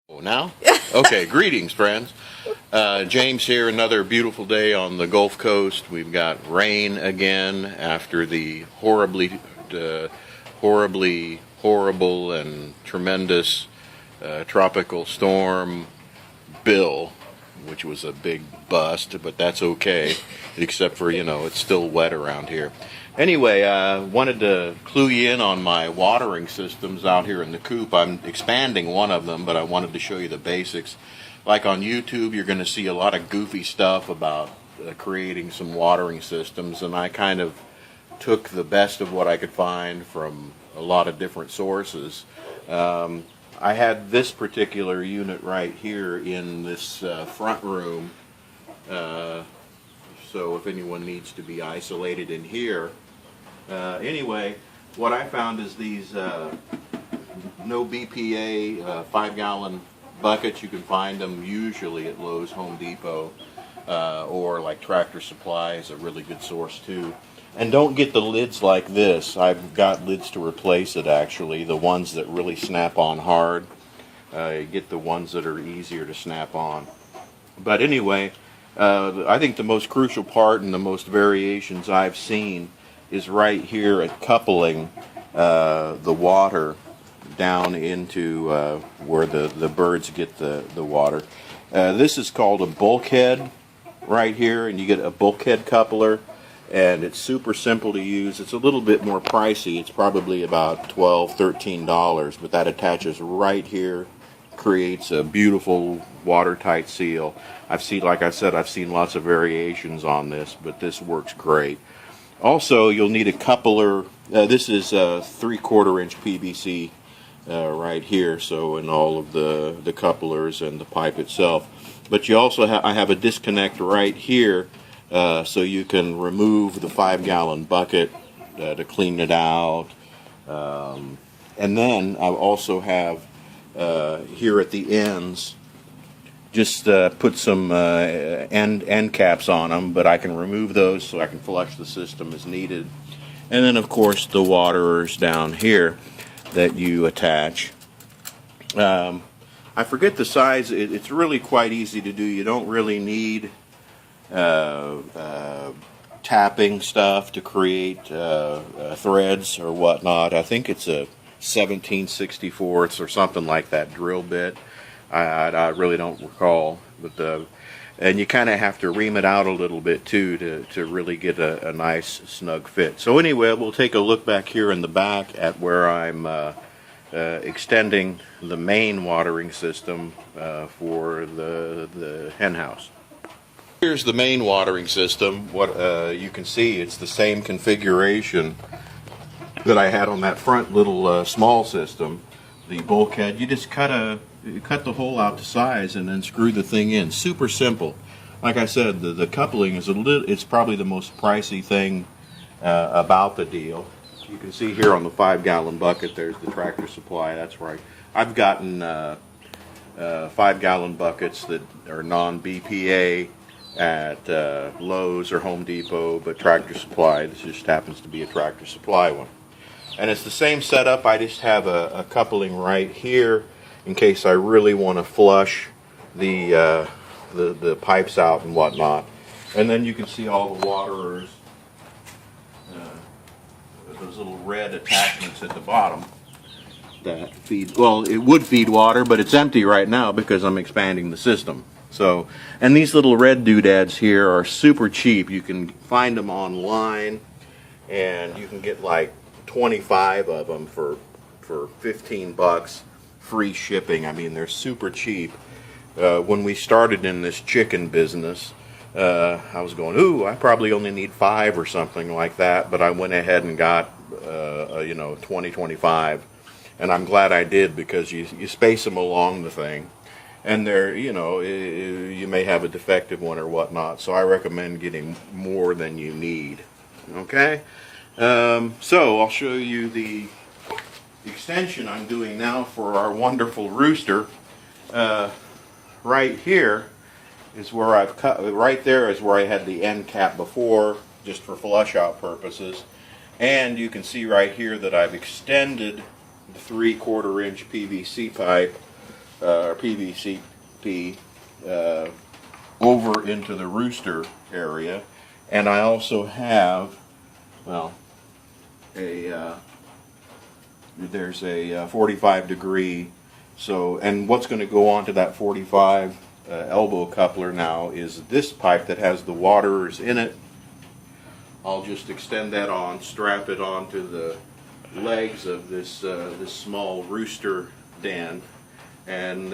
Oh, now? Okay, greetings, friends. James here, another beautiful day on the Gulf Coast. We've got rain again after the horrible and tremendous tropical storm Bill, which was a big bust, but that's okay, except for, it's still wet around here. Anyway, I wanted to clue you in on my watering systems out here in the coop. I'm expanding one of them, but I wanted to show you the basics. Like on YouTube, you're going to see a lot of goofy stuff about creating some watering systems, and I kind of took the best of what I could find from a lot of different sources. I had this particular unit right here in this front room, so if anyone needs to be isolated in here. Anyway, what I found is these no BPA 5-gallon buckets. You can find them usually at Lowe's, Home Depot, or like Tractor Supply is a really good source too. And don't get the lids like this. I've got lids to replace it actually, the ones that really snap on hard. Get the ones that are easier to snap on. But anyway, I think the most crucial part and the most variations I've seen is right here at coupling the water down into where the birds get the water. This is called a bulkhead right here, and you get a bulkhead coupler, and it's super simple to use. It's a little bit more pricey. It's probably about $12, $13, but that attaches right here, creates a beautiful watertight seal. Like I said, I've seen lots of variations on this, but this works great. Also, you'll need a coupler. This is a 3/4 inch PVC right here, so in all of the couplers and the pipe itself. But you also I have a disconnect right here, so you can remove the 5-gallon bucket to clean it out. And then I also have here at the ends, just put some end caps on them, but I can remove those so I can flush the system as needed. And then of course the waterers down here that you attach. I forget the size. It's really quite easy to do. You don't really need tapping stuff to create threads or whatnot. I think it's a 17/64 or something like that drill bit. I really don't recall, but and you kind of have to ream it out a little bit too to really get a nice snug fit. So anyway, we'll take a look back here in the back at where I'm extending the main watering system for the hen house. Here's the main watering system. What you can see, it's the same configuration that I had on that front little small system. The bulkhead, you just cut the hole out to size and then screw the thing in. Super simple. Like I said, the coupling is it's probably the most pricey thing about the deal. You can see here on the 5-gallon bucket, there's the Tractor Supply. That's right. I've gotten 5-gallon buckets that are non-BPA at Lowe's or Home Depot, but Tractor Supply, this just happens to be a Tractor Supply one. And it's the same setup. I just have a coupling right here in case I really want to flush the pipes out and whatnot. And then you can see all the waterers, those little red attachments at the bottom that feed. Well, it would feed water, but it's empty right now because I'm expanding the system. So, and these little red doodads here are super cheap. You can find them online, and you can get like 25 of them for $15, free shipping. I mean, they're super cheap. When we started in this chicken business, I was going, ooh, I probably only need 5 or something like that, but I went ahead and got 20, 25, and I'm glad I did, because you space them along the thing, and they're, you may have a defective one or whatnot, so I recommend getting more than you need. Okay? So I'll show you the extension I'm doing now for our wonderful rooster. Right here is where I've cut. Right there is where I had the end cap before, just for flush out purposes. And you can see right here that I've extended the 3/4 inch PVC pipe or PVC over into the rooster area. And I also have, well, there's a 45 degree. So, and what's going to go on to that 45 elbow coupler now is this pipe that has the waterers in it. I'll just extend that on, strap it onto the legs of this this small rooster den, and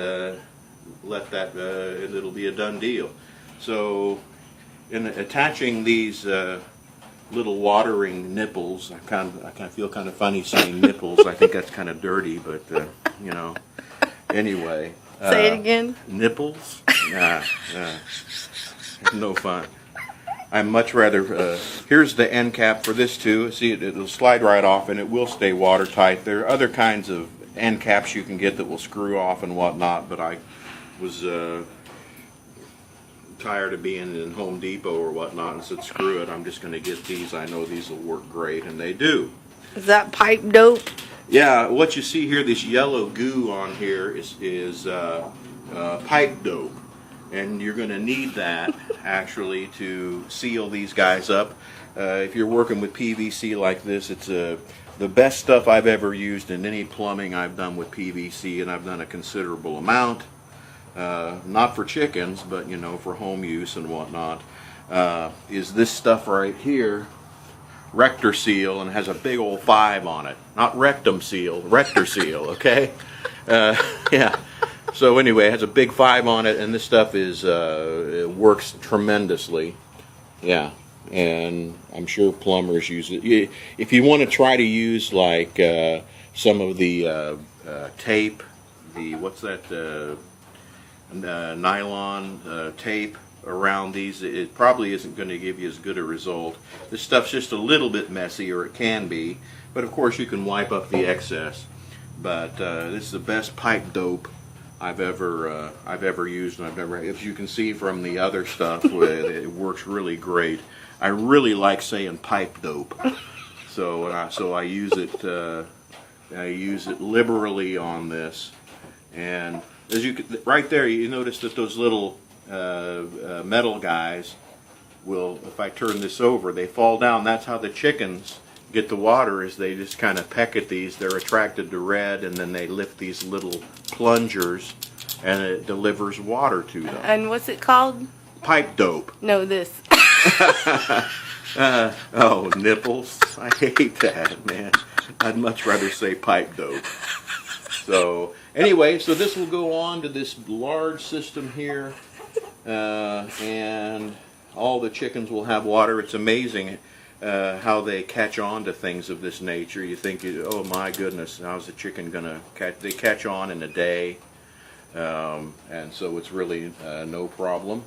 let that it'll be a done deal. So, in attaching these little watering nipples, I kind of feel kind of funny saying nipples. I think that's kind of dirty, but you know. Anyway. Say it again. Nipples? Nah, no fun. I'd much rather, here's the end cap for this too. See, it'll slide right off and it will stay watertight. There are other kinds of end caps you can get that will screw off and whatnot, but I was tired of being in Home Depot or whatnot and said, screw it, I'm just going to get these. I know these will work great, and they do. Is that pipe dope? Yeah, what you see here, this yellow goo on here is pipe dope. And you're going to need that actually to seal these guys up. If you're working with PVC like this, it's the best stuff I've ever used in any plumbing I've done with PVC, and I've done a considerable amount. Not for chickens, but you know, for home use and whatnot. Is this stuff right here, Rector Seal, and it has a big old 5 on it. Not Rectum Seal, Rector Seal, okay? Yeah. So anyway, it has a big 5 on it, and this stuff is it works tremendously. Yeah, and I'm sure plumbers use it. If you want to try to use like some of the tape, the what's that nylon tape around these, it probably isn't going to give you as good a result. This stuff's just a little bit messy, or it can be, but of course you can wipe up the excess. But this is the best pipe dope I've ever used, and as you can see from the other stuff, it works really great. I really like saying pipe dope, so I use it liberally on this. And as you can, right there, you notice that those little metal guys will, if I turn this over, they fall down. That's how the chickens get the water, is they just kind of peck at these. They're attracted to red, and then they lift these little plungers, and it delivers water to them. And what's it called? Pipe dope. No, this. Oh, nipples. I hate that, man. I'd much rather say pipe dope. So anyway, so this will go on to this large system here, and all the chickens will have water. It's amazing how they catch on to things of this nature. You think, oh my goodness, how's a chicken gonna catch? They catch on in a day, and so it's really no problem.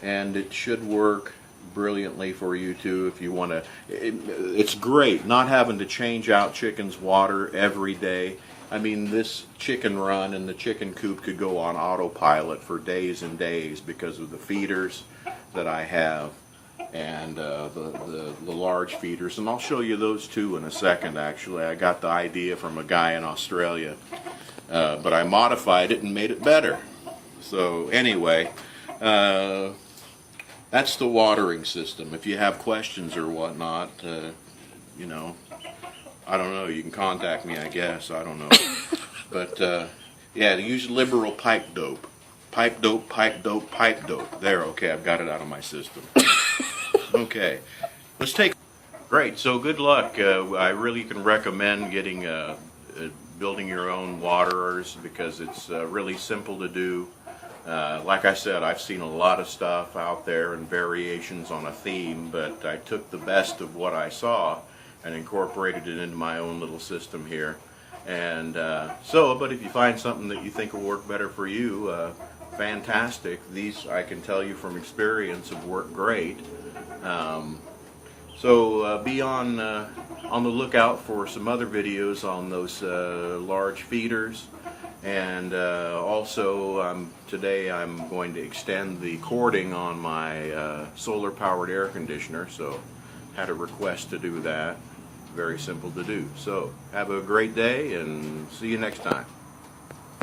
And it should work brilliantly for you too if you want to. It's great not having to change out chickens' water every day. I mean, this chicken run and the chicken coop could go on autopilot for days and days because of the feeders that I have, and the large feeders, and I'll show you those too in a second. Actually, I got the idea from a guy in Australia, but I modified it and made it better. So anyway, that's the watering system. If you have questions or whatnot, you know, I don't know, you can contact me, I guess, I don't know. But yeah, use liberal pipe dope. Pipe dope, pipe dope, pipe dope. There, okay, I've got it out of my system. Okay, let's take. Great. So good luck. I really can recommend getting building your own waterers, because it's really simple to do. Like I said, I've seen a lot of stuff out there and variations on a theme, but I took the best of what I saw and incorporated it into my own little system here. And but if you find something that you think will work better for you, fantastic. These, I can tell you from experience, have worked great. So be on the lookout for some other videos on those large feeders. And also today I'm going to extend the cording on my solar powered air conditioner, so had a request to do that. Very simple to do. So have a great day, and see you next time.